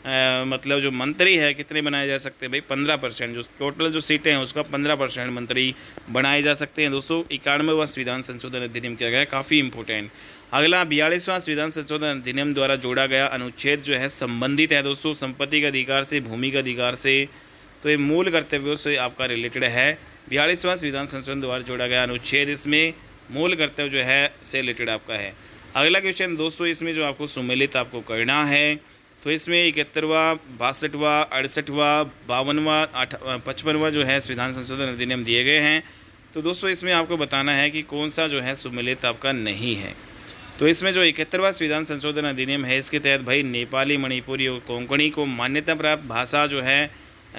मतलब जो मंत्री है कितने बनाए जा सकते हैं भाई 15%, जो टोटल जो सीटें हैं उसका 15% मंत्री बनाए जा सकते हैं दोस्तों। 91वां संविधान संशोधन अधिनियम किया गया है, काफ़ी इंपॉर्टेंट। अगला 42वां संविधान संशोधन अधिनियम द्वारा जोड़ा गया अनुच्छेद जो है संबंधित है दोस्तों संपत्ति के अधिकार से, भूमि के अधिकार से। तो ये मूल कर्तव्यों से आपका रिलेटेड है। 42वां संविधान संशोधन द्वारा जोड़ा गया अनुच्छेद इसमें मूल कर्तव्य जो है से रिलेटेड आपका है। अगला क्वेश्चन दोस्तों, इसमें जो आपको सुमेलित आपको करना है तो इसमें 71वां, 62वां, 68वां, 52वां, 55वां जो है संविधान संशोधन अधिनियम दिए गए हैं। तो दोस्तों इसमें आपको बताना है कि कौन सा जो है सुमेलित आपका नहीं है। तो इसमें जो 71वां संविधान संशोधन अधिनियम है इसके तहत भाई नेपाली, मणिपुरी और कोंकणी को मान्यता प्राप्त भाषा जो है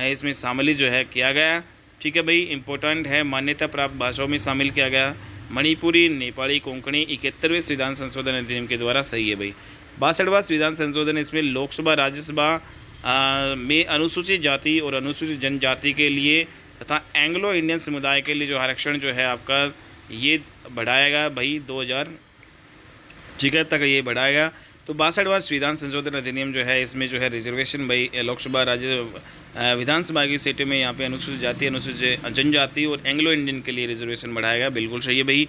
इसमें शामिल जो है किया गया, ठीक है भाई इंपॉर्टेंट है। मान्यता प्राप्त भाषाओं में शामिल किया गया मणिपुरी, नेपाली, कोंकणी 71वें संविधान संशोधन अधिनियम के द्वारा सही है भाई। 62वां संविधान संशोधन इसमें लोकसभा राज्यसभा में अनुसूचित जाति और अनुसूचित जनजाति के लिए तथा एंग्लो इंडियन समुदाय के लिए जो आरक्षण जो है आपका ये बढ़ाएगा भाई 2000 ठीक है तक ये बढ़ाएगा। तो 62वां संविधान संशोधन अधिनियम जो है इसमें जो है रिजर्वेशन भाई लोकसभा राज्य विधानसभा की सीटों में यहाँ पे अनुसूचित जाति, अनुसूचित जनजाति और एंग्लो इंडियन के लिए रिजर्वेशन बढ़ाएगा, बिल्कुल सही है भाई,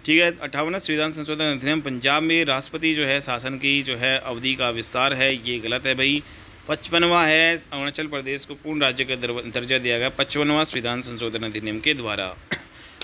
ठीक है। 58वां संविधान संशोधन अधिनियम पंजाब में राष्ट्रपति जो है शासन की जो है अवधि का विस्तार है, ये गलत है भाई। 55वां है अरुणाचल प्रदेश को पूर्ण राज्य का दर्जा दिया गया 55वां संविधान संशोधन अधिनियम के द्वारा।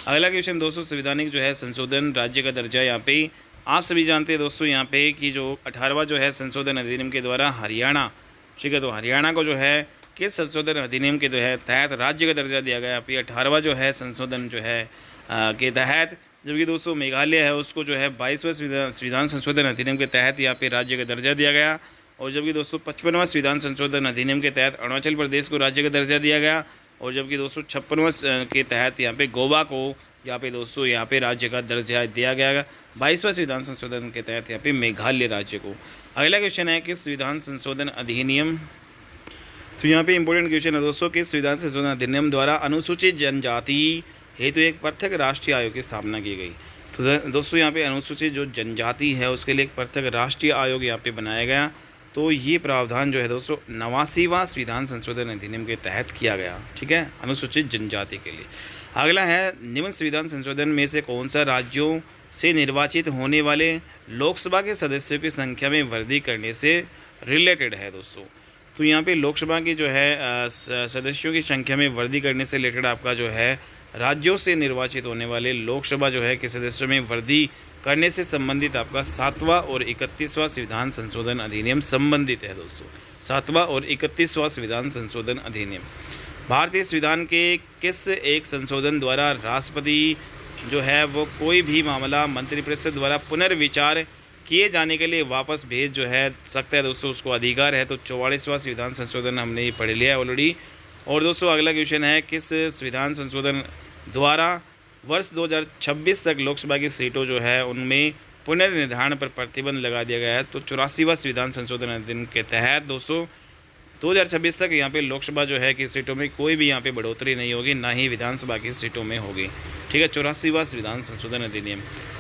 अगला क्वेश्चन दोस्तों, संवैधानिक जो है संशोधन राज्य का दर्जा यहाँ पे आप सभी जानते हैं दोस्तों यहाँ पे कि जो 18वां जो है संशोधन अधिनियम के द्वारा हरियाणा, ठीक है, तो हरियाणा को जो है किस संशोधन अधिनियम के जो है तहत राज्य का दर्जा दिया गया। यहाँ पे 18वां जो है संशोधन जो है के तहत, जबकि दोस्तों मेघालय है उसको जो है 22वें संविधान संशोधन अधिनियम के तहत यहाँ पे राज्य का दर्जा दिया गया। और जबकि दोस्तों 55वां संविधान संशोधन अधिनियम के तहत अरुणाचल प्रदेश को राज्य का दर्जा दिया गया। और जबकि दोस्तों 56वां के तहत यहाँ पे गोवा को यहाँ पे दोस्तों यहाँ पे राज्य का दर्जा दिया गया। 22वां संविधान संशोधन के तहत यहाँ पे मेघालय राज्य को। अगला क्वेश्चन है कि संविधान संशोधन अधिनियम, तो यहाँ पे इंपॉर्टेंट क्वेश्चन है दोस्तों कि संविधान संशोधन अधिनियम द्वारा अनुसूचित जनजाति हेतु एक पृथक राष्ट्रीय आयोग की स्थापना की गई। तो दोस्तों यहाँ पे अनुसूचित जो जनजाति है उसके लिए एक पृथक राष्ट्रीय आयोग यहाँ पे बनाया गया। तो ये प्रावधान जो है दोस्तों 89वां संविधान संशोधन अधिनियम के तहत किया गया, ठीक है, अनुसूचित जनजाति के लिए। अगला है निम्न संविधान संशोधन में से कौन सा राज्यों से निर्वाचित होने वाले लोकसभा के सदस्यों की संख्या में वृद्धि करने से रिलेटेड है दोस्तों। तो यहाँ पे लोकसभा की जो है सदस्यों की संख्या में वृद्धि करने से रिलेटेड आपका जो है राज्यों से निर्वाचित होने वाले लोकसभा जो है के सदस्यों में वृद्धि करने से संबंधित आपका 7वां और 31वां संविधान संशोधन अधिनियम संबंधित है दोस्तों। 7वां और 31वां संविधान संशोधन अधिनियम भारतीय संविधान के किस एक संशोधन द्वारा राष्ट्रपति जो है वो कोई भी मामला मंत्रिपरिषद द्वारा पुनर्विचार किए जाने के लिए वापस भेज जो है सकता है दोस्तों, उसको अधिकार है। तो 44वां संविधान संशोधन हमने ये पढ़ लिया है ऑलरेडी। और दोस्तों अगला क्वेश्चन है किस संविधान संशोधन द्वारा वर्ष 2026 तक लोकसभा की सीटों जो है उनमें पुनर्निर्धारण पर प्रतिबंध लगा दिया गया है। तो 84वां संविधान संशोधन अधिनियम के तहत दोस्तों 2026 तक यहाँ पे लोकसभा जो है कि सीटों में कोई भी यहाँ पे बढ़ोतरी नहीं होगी, ना ही विधानसभा की सीटों में होगी, ठीक है। 84वां संविधान संशोधन अधिनियम।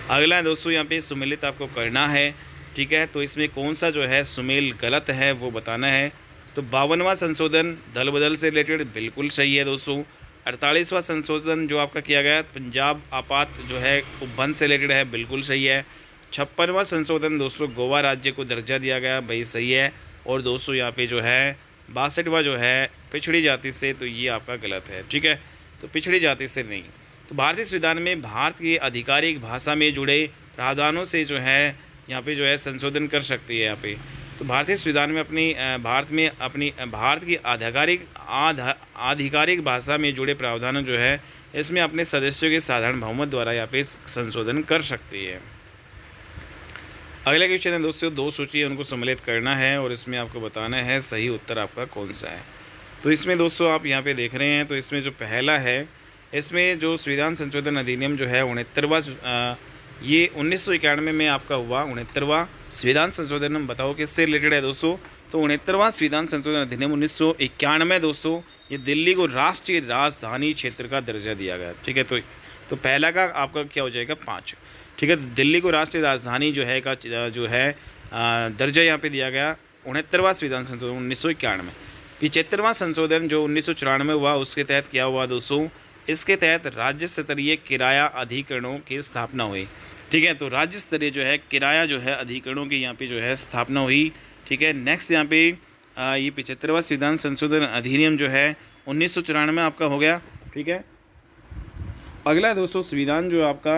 अगला है दोस्तों यहाँ पे सुमेलित आपको करना है, ठीक है। तो इसमें कौन सा जो है सुमेल गलत है वो बताना है। तो 52वां संशोधन दल बदल से रिलेटेड बिल्कुल सही है दोस्तों। 48वां संशोधन जो आपका किया गया पंजाब आपात जो है उपबंध से रिलेटेड है, बिल्कुल सही है। 56वां संशोधन दोस्तों गोवा राज्य को दर्जा दिया गया, भाई सही है। और दोस्तों यहाँ पे जो है 62वां जो है पिछड़ी जाति से, तो ये आपका गलत है, ठीक है। तो पिछड़ी जाति से नहीं। तो भारतीय संविधान में भारत की आधिकारिक भाषा में जुड़े प्रावधानों से जो है यहाँ पे जो है संशोधन कर सकती है यहाँ पे। तो भारतीय संविधान में भारत की आधिकारिक भाषा में जुड़े प्रावधान जो है इसमें अपने सदस्यों के साधारण बहुमत द्वारा यहाँ पे संशोधन कर सकती है। अगला क्वेश्चन है दोस्तों, दो सूची है उनको सम्मिलित करना है और इसमें आपको बताना है सही उत्तर आपका कौन सा है। तो इसमें दोस्तों आप यहाँ पे देख रहे हैं, तो इसमें जो पहला है इसमें जो संविधान संशोधन अधिनियम जो है 69वां ये 1991 में आपका हुआ। 69वां संविधान संशोधन हम बताओ किससे रिलेटेड है दोस्तों। तो 69वां संविधान संशोधन अधिनियम 1991 दोस्तों ये दिल्ली को राष्ट्रीय राजधानी क्षेत्र का दर्जा दिया गया, ठीक है। तो पहला का आपका क्या हो जाएगा 5, ठीक है। दिल्ली को राष्ट्रीय राजधानी जो है का जो है दर्जा यहाँ पे दिया गया 69वां संविधान संशोधन 1991 में। 75वां संशोधन जो 1994 हुआ उसके तहत क्या हुआ दोस्तों, इसके तहत राज्य स्तरीय किराया अधिकरणों की स्थापना हुई, ठीक है। तो राज्य स्तरीय जो है किराया जो है अधिकरणों की यहाँ पे जो है स्थापना हुई, ठीक है। नेक्स्ट यहाँ पे ये 75वां संविधान संशोधन अधिनियम जो है 1994 में आपका हो गया, ठीक है। अगला दोस्तों संविधान जो आपका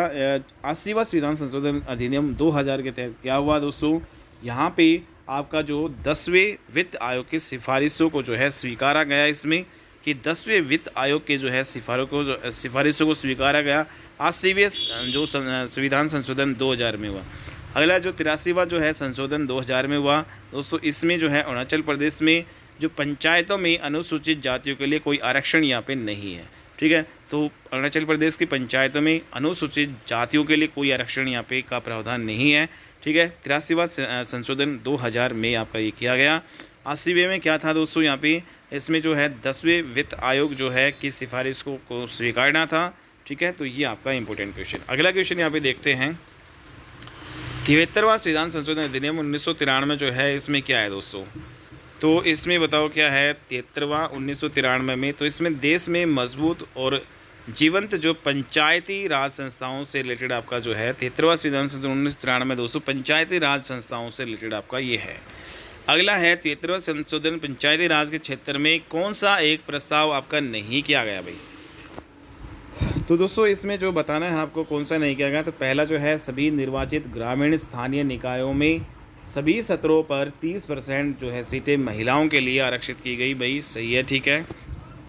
80वां संविधान संशोधन अधिनियम 2000 के तहत क्या हुआ दोस्तों, यहाँ पे आपका जो 10वें वित्त आयोग की सिफारिशों को जो है स्वीकारा गया, इसमें कि 10वें वित्त आयोग के जो है सिफारिशों को स्वीकारा गया 80वें जो संविधान संशोधन 2000 में हुआ। अगला जो 83वां जो है संशोधन 2000 में हुआ दोस्तों, इसमें जो है अरुणाचल प्रदेश में जो पंचायतों में अनुसूचित जातियों के लिए कोई आरक्षण यहाँ पे नहीं है, ठीक है। तो अरुणाचल प्रदेश की पंचायतों में अनुसूचित जातियों के लिए कोई आरक्षण यहाँ पे का प्रावधान नहीं है, ठीक है। 83वां संशोधन 2000 में आपका ये किया गया। 80वें में क्या था दोस्तों, यहाँ पे इसमें जो है 10वें वित्त आयोग जो है की सिफारिश को स्वीकारना था, ठीक है। तो ये आपका इंपॉर्टेंट क्वेश्चन। अगला क्वेश्चन यहाँ पे देखते हैं 73वां संविधान संशोधन अधिनियम 1993 जो है इसमें क्या है दोस्तों। तो इसमें बताओ क्या है 73वां 1993 में। तो इसमें देश में मजबूत और जीवंत जो पंचायती राज संस्थाओं से रिलेटेड आपका जो है 73वां संविधान संशोधन 1993 दोस्तों पंचायती राज संस्थाओं से रिलेटेड आपका ये है। अगला है 73वां संशोधन पंचायती राज के क्षेत्र में कौन सा एक प्रस्ताव आपका नहीं किया गया भाई। तो दोस्तों इसमें जो बताना है आपको कौन सा नहीं किया गया, तो पहला जो है सभी निर्वाचित ग्रामीण स्थानीय निकायों में सभी सत्रों पर 30% जो है सीटें महिलाओं के लिए आरक्षित की गई। भाई सही है, ठीक है।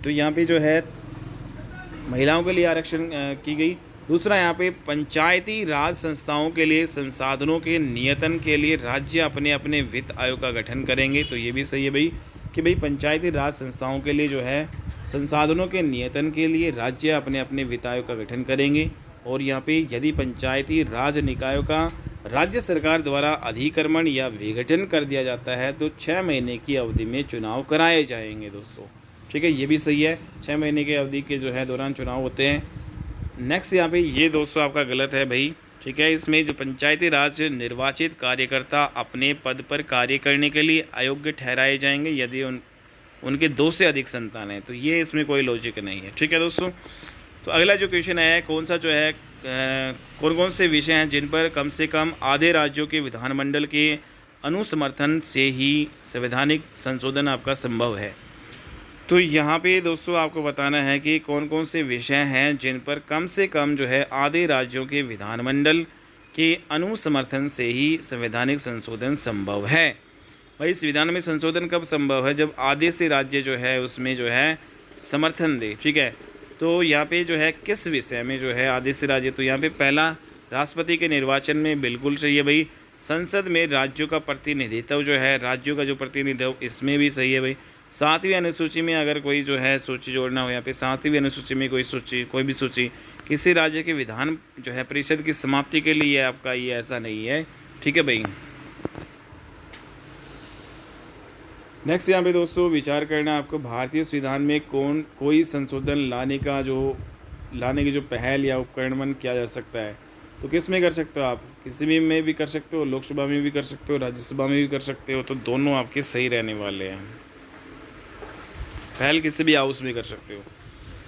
तो यहाँ पे जो है महिलाओं के लिए आरक्षण की गई। दूसरा यहाँ पे पंचायती राज संस्थाओं के लिए संसाधनों के नियतन के लिए राज्य अपने अपने वित्त आयोग का गठन करेंगे। तो ये भी सही है भाई कि भाई पंचायती राज संस्थाओं के लिए जो है संसाधनों के नियतन के लिए राज्य अपने अपने वित्त आयोग का गठन करेंगे। और यहाँ पे यदि पंचायती राज निकायों का राज्य सरकार द्वारा अधिक्रमण या विघटन कर दिया जाता है तो 6 महीने की अवधि में चुनाव कराए जाएंगे दोस्तों, ठीक है। ये भी सही है, 6 महीने की अवधि के जो है दौरान चुनाव होते हैं। नेक्स्ट यहाँ पे ये दोस्तों आपका गलत है भाई, ठीक है। इसमें जो पंचायती राज निर्वाचित कार्यकर्ता अपने पद पर कार्य करने के लिए अयोग्य ठहराए जाएंगे यदि उनके 2 से अधिक संतान हैं। तो ये इसमें कोई लॉजिक नहीं है, ठीक है दोस्तों। तो अगला जो क्वेश्चन है, कौन सा जो है कौन कौन से विषय हैं जिन पर कम से कम आधे राज्यों के विधानमंडल के अनुसमर्थन से ही संवैधानिक संशोधन आपका संभव है। तो यहाँ पे दोस्तों आपको बताना है कि कौन कौन से विषय हैं जिन पर कम से कम जो है आधे राज्यों के विधानमंडल के अनुसमर्थन से ही संवैधानिक संशोधन संभव है। भाई संविधान में संशोधन कब संभव है? जब आधे से राज्य जो है उसमें जो है समर्थन दे, ठीक है। तो यहाँ पे जो है किस विषय में जो है आधे से राज्य, तो यहाँ पे पहला राष्ट्रपति के निर्वाचन में बिल्कुल सही है भाई। संसद में राज्यों का प्रतिनिधित्व जो है, राज्यों का जो प्रतिनिधित्व, इसमें भी सही है भाई। 7वीं अनुसूची में अगर कोई जो है सूची जोड़ना हो, यहाँ पे 7वीं अनुसूची में कोई भी सूची किसी राज्य के विधान जो है परिषद की समाप्ति के लिए आपका ये ऐसा नहीं है, ठीक है भाई। नेक्स्ट यहाँ पे दोस्तों विचार करना आपको, भारतीय संविधान में कोई संशोधन लाने की जो पहल या उपकरण किया जा सकता है। तो किस में कर सकते हो आप? किसी भी में भी कर सकते हो, लोकसभा में भी कर सकते हो, राज्यसभा में भी कर सकते हो। तो दोनों आपके सही रहने वाले हैं। पहल किसी भी हाउस में कर सकते हो।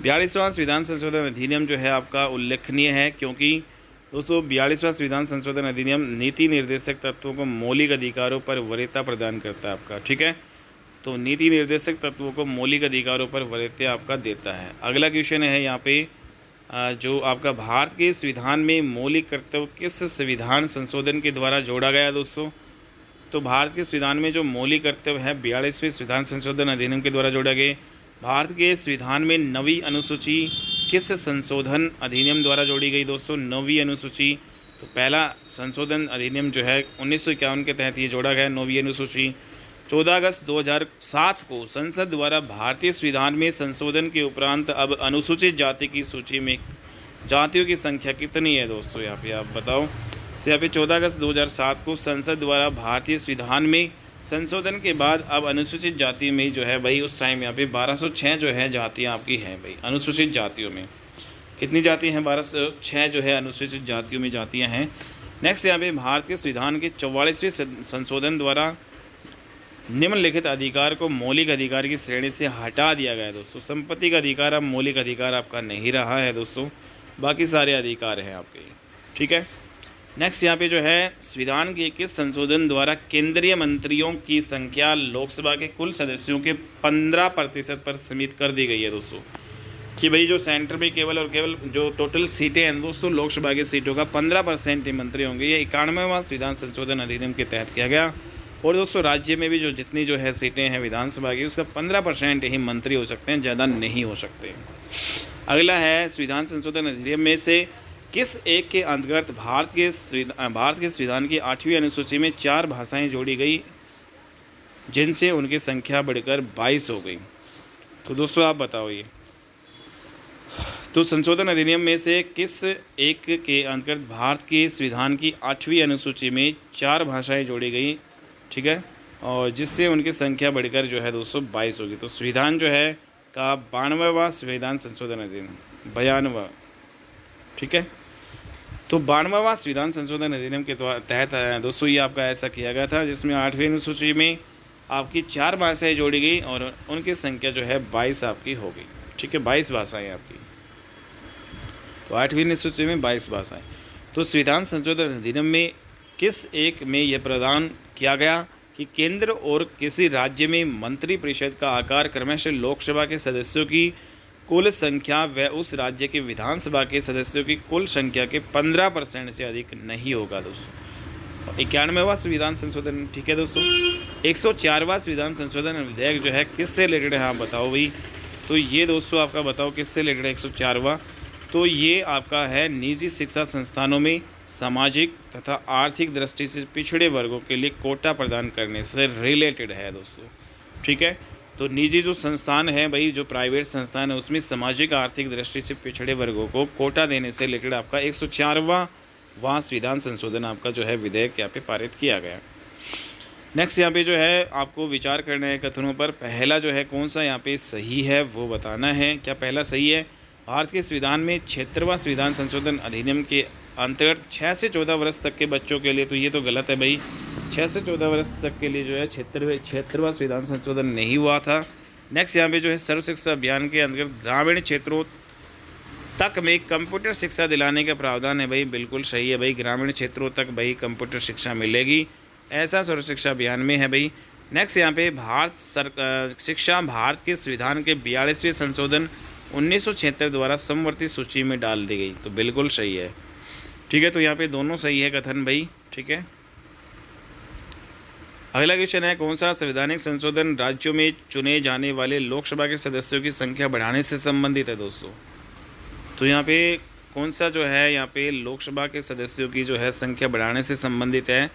42वां संविधान संशोधन अधिनियम जो है आपका उल्लेखनीय है, क्योंकि दोस्तों 42वां संविधान संशोधन अधिनियम नीति निर्देशक तत्वों को मौलिक अधिकारों पर वरीयता प्रदान करता है आपका, ठीक है। तो नीति निर्देशक तत्वों को मौलिक अधिकारों पर वरीयता आपका देता है। अगला क्वेश्चन है यहाँ पे जो आपका भारत के संविधान में मौलिक कर्तव्य किस संविधान संशोधन के द्वारा जोड़ा गया दोस्तों? तो भारत के संविधान में जो मौलिक कर्तव्य है 42वें संविधान संशोधन अधिनियम के द्वारा जोड़ा गया। भारत के संविधान में 9वीं अनुसूची किस संशोधन अधिनियम द्वारा जोड़ी गई दोस्तों? 9वीं अनुसूची। तो पहला संशोधन अधिनियम जो है 1951 के तहत ये जोड़ा गया 9वीं अनुसूची। 14 अगस्त 2007 को संसद द्वारा भारतीय संविधान में संशोधन के उपरांत अब अनुसूचित जाति की सूची में जातियों की संख्या कितनी है दोस्तों? यहाँ पे आप बताओ। तो यहाँ पे 14 अगस्त 2007 को संसद द्वारा भारतीय संविधान में संशोधन के बाद अब अनुसूचित जाति में जो है भाई उस टाइम यहाँ पे 1206 जो है जातियाँ आपकी हैं भाई। अनुसूचित जातियों में कितनी जाति हैं? 1206 जो है अनुसूचित जातियों में जातियाँ हैं। नेक्स्ट यहाँ पे भारत के संविधान के 44वें संशोधन द्वारा निम्नलिखित अधिकार को मौलिक अधिकार की श्रेणी से हटा दिया गया है दोस्तों। संपत्ति का अधिकार अब मौलिक अधिकार आपका नहीं रहा है दोस्तों, बाकी सारे अधिकार हैं आपके, ठीक है। नेक्स्ट यहाँ पे जो है संविधान के किस संशोधन द्वारा केंद्रीय मंत्रियों की संख्या लोकसभा के कुल सदस्यों के 15% पर सीमित कर दी गई है दोस्तों? कि भाई जो सेंटर में केवल और केवल जो टोटल सीटें हैं दोस्तों लोकसभा की सीटों का 15% ही मंत्री होंगे। ये 91वां संविधान संशोधन अधिनियम के तहत किया गया। और दोस्तों राज्य में भी जो जितनी जो है सीटें हैं विधानसभा की उसका 15% ही मंत्री हो सकते हैं, ज़्यादा नहीं हो सकते। अगला है संविधान संशोधन अधिनियम में से किस एक के अंतर्गत भारत के संविधान की 8वीं अनुसूची में 4 भाषाएं जोड़ी गई जिनसे उनकी संख्या बढ़कर 22 हो गई? तो दोस्तों आप बताओ ये। तो संशोधन अधिनियम में से किस एक के अंतर्गत भारत के संविधान की 8वीं अनुसूची में 4 भाषाएं जोड़ी गई, ठीक है, और जिससे उनकी संख्या बढ़कर जो है 222 होगी? तो संविधान जो है का 92वां संविधान संशोधन अधिनियम, 92वां, ठीक है। तो 92वां संविधान संशोधन अधिनियम के तहत दोस्तों ये आपका ऐसा किया गया था जिसमें 8वीं अनुसूची में आपकी 4 भाषाएं जोड़ी गई और उनकी संख्या जो है 22 आपकी हो गई, ठीक है। 22 भाषाएँ आपकी, तो 8वीं अनुसूची में 22 भाषाएँ। तो संविधान संशोधन अधिनियम में किस एक में यह प्रावधान किया गया कि केंद्र और किसी राज्य में मंत्री परिषद का आकार क्रमशः लोकसभा के सदस्यों की कुल संख्या व उस राज्य के विधानसभा के सदस्यों की कुल संख्या के 15% से अधिक नहीं होगा दोस्तों। 91वां संविधान संशोधन, ठीक है दोस्तों। 104वां संविधान संशोधन विधेयक जो है किससे रिलेटेड है, आप बताओ भाई। तो ये दोस्तों आपका बताओ किससे रिलेटेड है 104वां। तो ये आपका है निजी शिक्षा संस्थानों में सामाजिक तथा आर्थिक दृष्टि से पिछड़े वर्गों के लिए कोटा प्रदान करने से रिलेटेड है दोस्तों, ठीक है। तो निजी जो संस्थान है भाई, जो प्राइवेट संस्थान है, उसमें सामाजिक आर्थिक दृष्टि से पिछड़े वर्गों को कोटा देने से रिलेटेड आपका 104वां संविधान संशोधन आपका जो है विधेयक यहाँ पे पारित किया गया। नेक्स्ट यहाँ पे जो है आपको विचार करना है कथनों पर। पहला जो है कौन सा यहाँ पे सही है वो बताना है। क्या पहला सही है, भारत के संविधान में 76वां संविधान संशोधन अधिनियम के अंतर्गत 6 से 14 वर्ष तक के बच्चों के लिए, तो ये तो गलत है भाई। 6 से 14 वर्ष तक के लिए जो है 76वां संविधान संशोधन नहीं हुआ था। नेक्स्ट यहाँ पे जो है सर्व शिक्षा अभियान के अंतर्गत ग्रामीण क्षेत्रों तक में कंप्यूटर शिक्षा दिलाने का प्रावधान है भाई, बिल्कुल सही है भाई। ग्रामीण क्षेत्रों तक भाई कंप्यूटर शिक्षा मिलेगी, ऐसा सर्व शिक्षा अभियान में है भाई। नेक्स्ट यहाँ पे शिक्षा भारत के संविधान के 42वें संशोधन 1976 द्वारा समवर्ती सूची में डाल दी गई, तो बिल्कुल सही है, ठीक है। तो यहाँ पे दोनों सही है कथन भाई, ठीक है। अगला क्वेश्चन है, कौन सा संवैधानिक संशोधन राज्यों में चुने जाने वाले लोकसभा के सदस्यों की संख्या बढ़ाने से संबंधित है दोस्तों। तो यहाँ पे कौन सा जो है यहाँ पे लोकसभा के सदस्यों की जो है संख्या बढ़ाने से संबंधित है।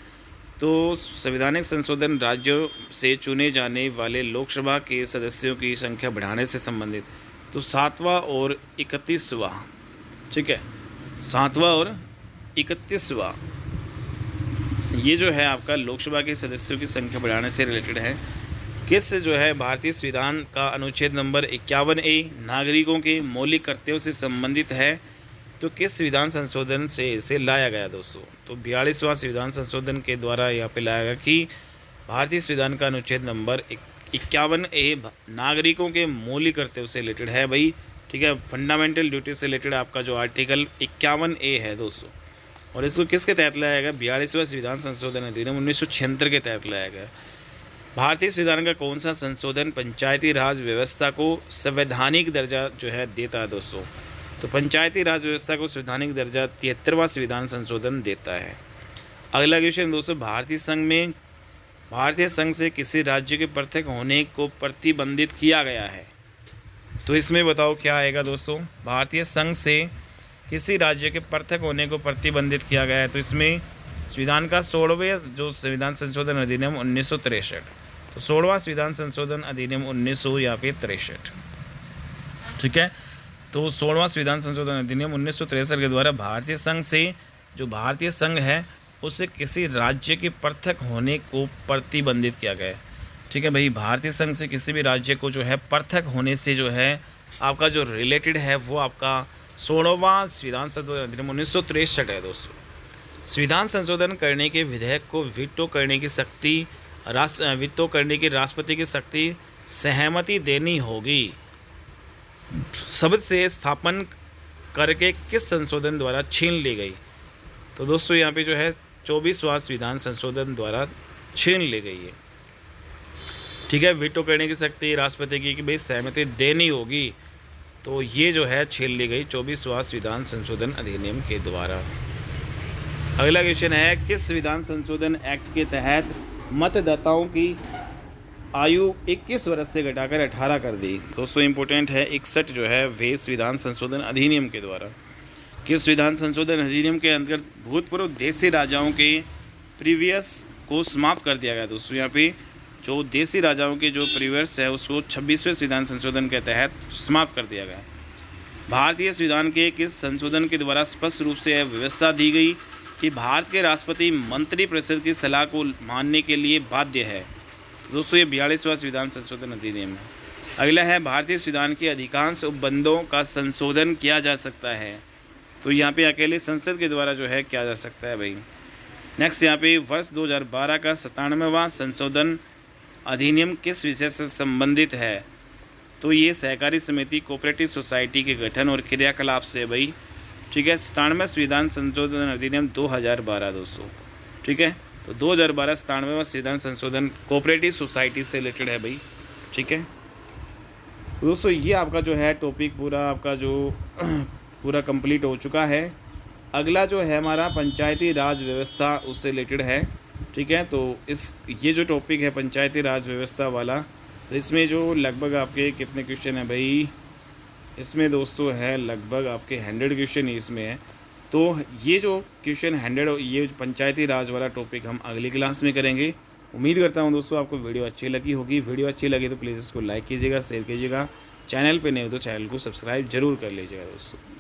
तो संवैधानिक संशोधन राज्यों से चुने जाने वाले लोकसभा के सदस्यों की संख्या बढ़ाने से संबंधित, तो 7वां और 31वां, ठीक है, 7वां और 31वां ये जो है आपका लोकसभा के सदस्यों की संख्या बढ़ाने से रिलेटेड है। किस जो है भारतीय संविधान का अनुच्छेद नंबर 51A नागरिकों के मौलिक कर्तव्यों से संबंधित है, तो किस संविधान संशोधन से इसे लाया गया दोस्तों। तो 42वां संविधान संशोधन के द्वारा यहाँ पे लाया गया कि भारतीय संविधान का अनुच्छेद नंबर 51A नागरिकों के मौलिक कर्तव्यों से रिलेटेड है भाई, ठीक है। फंडामेंटल ड्यूटी से रिलेटेड आपका जो आर्टिकल 51A है दोस्तों, और इसको किसके तहत लाया गया, 42वां संविधान संशोधन अधिनियम 1976 के तहत लाया गया। भारतीय संविधान का कौन सा संशोधन पंचायती राज व्यवस्था को संवैधानिक दर्जा जो है देता है दोस्तों। तो पंचायती राज व्यवस्था को संवैधानिक दर्जा 73वां संविधान संशोधन देता है। अगला क्वेश्चन दोस्तों, भारतीय संघ से किसी राज्य के पृथक होने को प्रतिबंधित किया गया है, तो इसमें बताओ क्या आएगा दोस्तों। भारतीय संघ से किसी राज्य के पृथक होने को प्रतिबंधित किया गया है, तो इसमें संविधान का 16वें जो संविधान संशोधन अधिनियम 1963, तो 16वां संविधान संशोधन अधिनियम 1963, ठीक है। तो 16वां संविधान संशोधन अधिनियम 1963 के द्वारा भारतीय संघ से, जो भारतीय संघ है उससे किसी राज्य के पृथक होने को प्रतिबंधित किया गया है, ठीक है भाई। भारतीय संघ से किसी भी राज्य को जो है पृथक होने से जो है आपका जो रिलेटेड है वो आपका 16वां संविधान संशोधन अधिनियम 1963 है दोस्तों। संविधान संशोधन करने के विधेयक को वीटो करने की राष्ट्रपति की शक्ति सहमति देनी होगी। शब्द से स्थापन करके किस संशोधन द्वारा छीन ली गई, तो दोस्तों यहाँ पे जो है 24वां संविधान संशोधन द्वारा छीन ली गई है, ठीक है। वीटो करने की शक्ति राष्ट्रपति की कि भाई सहमति देनी होगी, तो ये जो है छीन ली गई 24वां संविधान संशोधन अधिनियम के द्वारा। अगला क्वेश्चन है, किस संविधान संशोधन एक्ट के तहत मतदाताओं की आयु 21 वर्ष से घटाकर 18 कर दी। दोस्तों इंपॉर्टेंट है, 61 जो है वे संविधान संशोधन अधिनियम के द्वारा। किस संविधान संशोधन अधिनियम के अंतर्गत भूतपूर्व देशी राजाओं के प्रीवियस को समाप्त कर दिया गया। दोस्तों यहाँ पे जो देशी राजाओं के जो प्रीवियस है उसको 26वें संविधान संशोधन के तहत समाप्त कर दिया गया। भारतीय संविधान के किस संशोधन के द्वारा स्पष्ट रूप से यह व्यवस्था दी गई कि भारत के राष्ट्रपति मंत्रिपरिषद की सलाह को मानने के लिए बाध्य है। दोस्तों ये 42वां संविधान संशोधन अधिनियम है। अगला है, भारतीय संविधान के अधिकांश उपबंधों का संशोधन किया जा सकता है, तो यहाँ पे अकेले संसद के द्वारा जो है किया जा सकता है भाई। नेक्स्ट यहाँ पे वर्ष 2012 का 97वां संशोधन अधिनियम किस विषय से संबंधित है, तो ये सहकारी समिति कोऑपरेटिव सोसाइटी के गठन और क्रियाकलाप से भाई, ठीक है। 97वां संविधान संशोधन अधिनियम 2012 दोस्तों, ठीक है। तो 2012 97वां संविधान संशोधन कोऑपरेटिव सोसाइटी से रिलेटेड है भाई, ठीक है। तो दोस्तों ये आपका जो है टॉपिक पूरा आपका जो पूरा कंप्लीट हो चुका है। अगला जो है हमारा पंचायती राज व्यवस्था उससे रिलेटेड है, ठीक है। तो ये जो टॉपिक है पंचायती राज व्यवस्था वाला, तो इसमें जो लगभग आपके कितने क्वेश्चन हैं भाई, इसमें दोस्तों है लगभग आपके 100 क्वेश्चन ही इसमें है। तो ये जो क्वेश्चन 100, ये पंचायती राज वाला टॉपिक हम अगली क्लास में करेंगे। उम्मीद करता हूँ दोस्तों आपको वीडियो अच्छी लगी होगी। वीडियो अच्छी लगी तो प्लीज़ इसको लाइक कीजिएगा, शेयर कीजिएगा। चैनल पे नहीं हो तो चैनल को सब्सक्राइब जरूर कर लीजिएगा दोस्तों।